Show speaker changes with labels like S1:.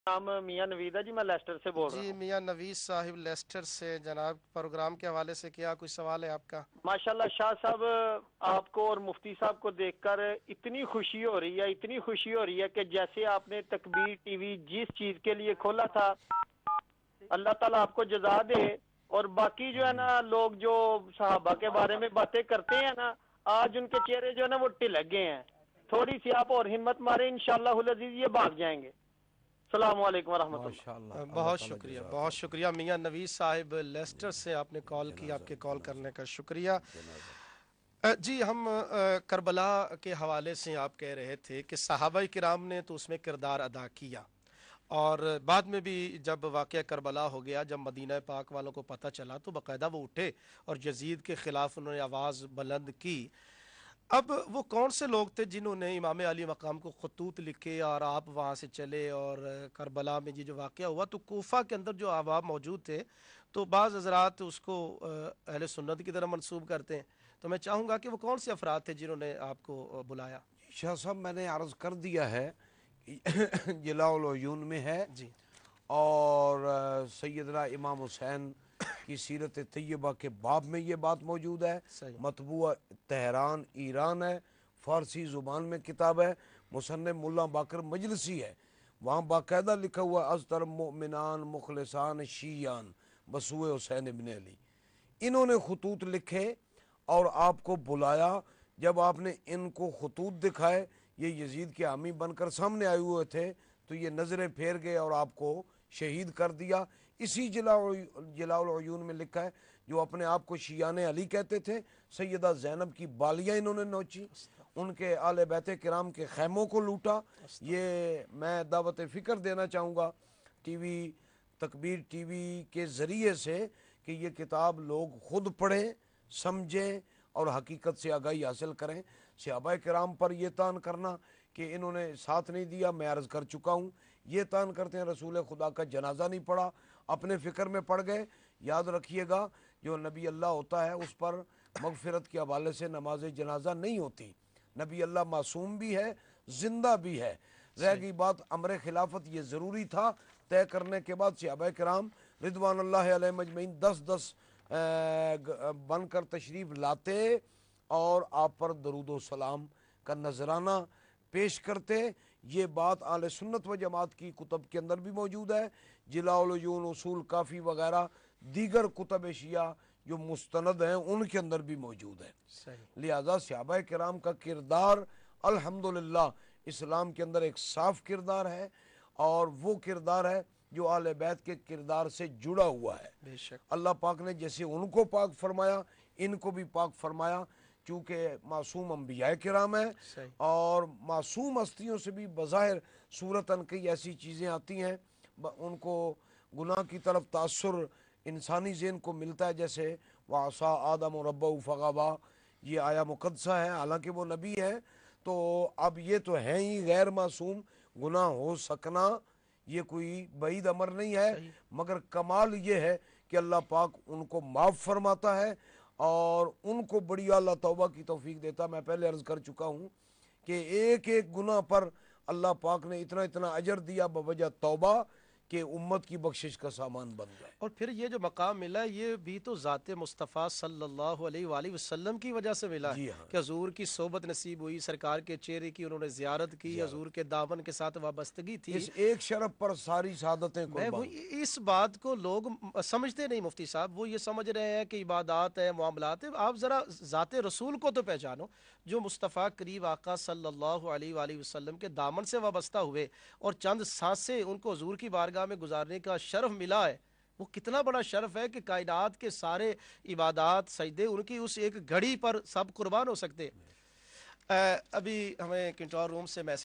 S1: नाम मियां नवीद है जी, मैं लेस्टर से बोल रहा
S2: जी
S1: हूँ।
S2: मियां नवीस साहिब लेस्टर से। जनाब, प्रोग्राम के हवाले से क्या कोई सवाल है आपका?
S1: माशाल्लाह शाह साहब, आपको और मुफ्ती साहब को देखकर इतनी खुशी हो रही है, इतनी खुशी हो रही है कि जैसे आपने तकबीर टीवी जिस चीज के लिए खोला था, अल्लाह ताला आपको जजा दे। और बाकी जो है ना, लोग जो सहाबा के बारे में बातें करते हैं ना, आज उनके चेहरे जो है ना वो टिलक गए हैं। थोड़ी सी आप और हिम्मत मारे, इंशाअल्लाह अजीज ये भाग जाएंगे। सलाम वालेकुम वरहमतुल्लाह।
S3: माशाल्लाह, अल्लाह
S2: बहुत
S3: ताला
S2: शुक्रिया, बहुत
S3: जज़ाकल्लाह।
S2: शुक्रिया मियां नवीस साहिब लेस्टर से, आपने कॉल की,
S3: जनाजा
S2: आपके कॉल
S3: जनाजा
S2: करने का शुक्रिया।
S3: जनाजा।
S2: जी, हम करबला के हवाले से आप कह रहे थे कि सहाबा किराम ने तो उसमें किरदार अदा किया, और बाद में भी जब वाक़या करबला हो गया, जब मदीना पाक वालों को पता चला तो बाकायदा वो उठे और यजीद के ख़िलाफ़ उन्होंने आवाज़ बुलंद की। अब वो कौन से लोग थे जिन्होंने इमाम अली मकाम को खतूत लिखे और आप वहाँ से चले, और करबला में ये जो वाक़या हुआ तो कोफा के अंदर जो अहबाब मौजूद थे, तो बाज़ हज़रात उसको अहले सुन्नत की तरह मंसूब करते हैं। तो मैं चाहूँगा कि वो कौन से अफराद थे जिन्होंने आपको बुलाया?
S3: शाह साहब, मैंने अर्ज़ कर दिया है कि जलाउल उयून में है,
S2: जी,
S3: और सैयदना इमाम हुसैन की सीरत तैयबा के बाब में ये बात मौजूद है।
S2: सही।
S3: मतबूआ तेहरान ईरान है, फ़ारसी ज़ुबान में किताब है, मुसन्निफ़ मुल्ला बाकर मजलिसी है, वहाँ बाकायदा लिखा हुआ अज़तर मोमिनान मुखलिसान शीयान बसूए हुसैन इब्न अली। इन्होंने खतूत लिखे और आपको बुलाया। जब आपने इनको खतूत दिखाए, ये यजीद के हामी बनकर सामने आए हुए थे, तो ये नज़रें फेर गए और आपको शहीद कर दिया। इसी जलाउल उयून में लिखा है, जो अपने आप को शियाने अली कहते थे, सैयदा ज़ैनब की बालियाँ इन्होंने नोची, उनके आले बैत किराम के खैमों को लूटा। ये मैं दावत फ़िक्र देना चाहूँगा टीवी तकबीर टीवी के ज़रिए से कि ये किताब लोग ख़ुद पढ़ें, समझें और हकीकत से आगाही हासिल करें। सहाबाए किराम पर यह तान करना कि इन्होंने साथ नहीं दिया, मैं अर्ज़ कर चुका हूँ। ये तान करते हैं रसूल खुदा का जनाजा नहीं पढ़ा, अपने फ़िक्र में पड़ गए। याद रखिएगा, जो नबी अल्लाह होता है उस पर मगफ़िरत के हवाले से नमाज जनाजा नहीं होती। नबी अल्लाह मासूम भी है, ज़िंदा भी है। रह गई बात अमर खिलाफत, ये ज़रूरी था तय करने के बाद सहाबाए किराम रिदवानुल्लाह अलैहिम अजमईन 10-10 बनकर तशरीफ़ लाते और आप पर दरूद सलाम का नजराना पेश करते। ये बात आले सुन्नत व जमात की कुतब के अंदर भी मौजूद है, जिलाउल उयून, उसूल काफ़ी वगैरह दीगर कुतब शिया जो मुस्तनद हैं उनके अंदर भी मौजूद है। लिहाजा सहाबाए किराम का किरदार अल्हम्दुलिल्लाह इस्लाम के अंदर एक साफ किरदार है, और वो किरदार है जो आले बैत के किरदार से जुड़ा हुआ है।
S2: बेशक।
S3: अल्लाह पाक ने जैसे उनको पाक फरमाया, इनको भी पाक फरमाया, चूँकि मासूम अम्बिया किराम है, और मासूम हस्तियों से भी बज़ाहिर सूरतन कई ऐसी चीज़ें आती हैं, उनको गुनाह की तरफ तासुर इंसानी ज़हन को मिलता है, जैसे वासा आदम रब्बहु फग़वा, ये आया मुक़द्दसा है, हालांकि वो नबी है। तो अब ये तो हैं ही गैर मासूम, गुनाह हो सकना ये कोई बईद अमर नहीं है, मगर कमाल ये है कि अल्लाह पाक उनको माफ़ फरमाता है और उनको बड़ी आला तौबा की तौफीक देता। मैं पहले अर्ज़ कर चुका हूँ कि एक एक गुनाह पर अल्लाह पाक ने इतना इतना अजर दिया बवजह तौबा कि उम्मत की बख्शिश का सामान बन जाए।
S2: और फिर ये जो मकाम मिला, ये भी तो ज़ाते मुस्तफ़ा सल्लल्लाहु अलैहि वसल्लम की वजह से मिला है कि हजूर की सोबत नसीब हुई, सरकार के चेहरे की उन्होंने ज़ियारत की, हजूर के दामन के साथ वाबस्तगी थी।
S3: इस एक शरफ पर सारी सादतें
S2: मैं वो इस बात को लोग समझते नहीं मुफ्ती साहब, वो ये समझ रहे हैं कि इबादत है, मामलात है। आप ज़रा ज़ाते रसूल को तो पहचानो, जो मुस्तफ़ा करीब आका सल्लल्लाहु अलैहि वसल्लम के दामन से वाबस्ता हुए और चंद सांसें उनको हजूर की बारगाह में गुजारने का शर्फ मिला है। वो कितना बड़ा शर्फ है कि कायनात के सारे इबादत सजदे उनकी उस एक घड़ी पर सब कुर्बान हो सकते। अभी हमें कंट्रोल रूम से मैसेज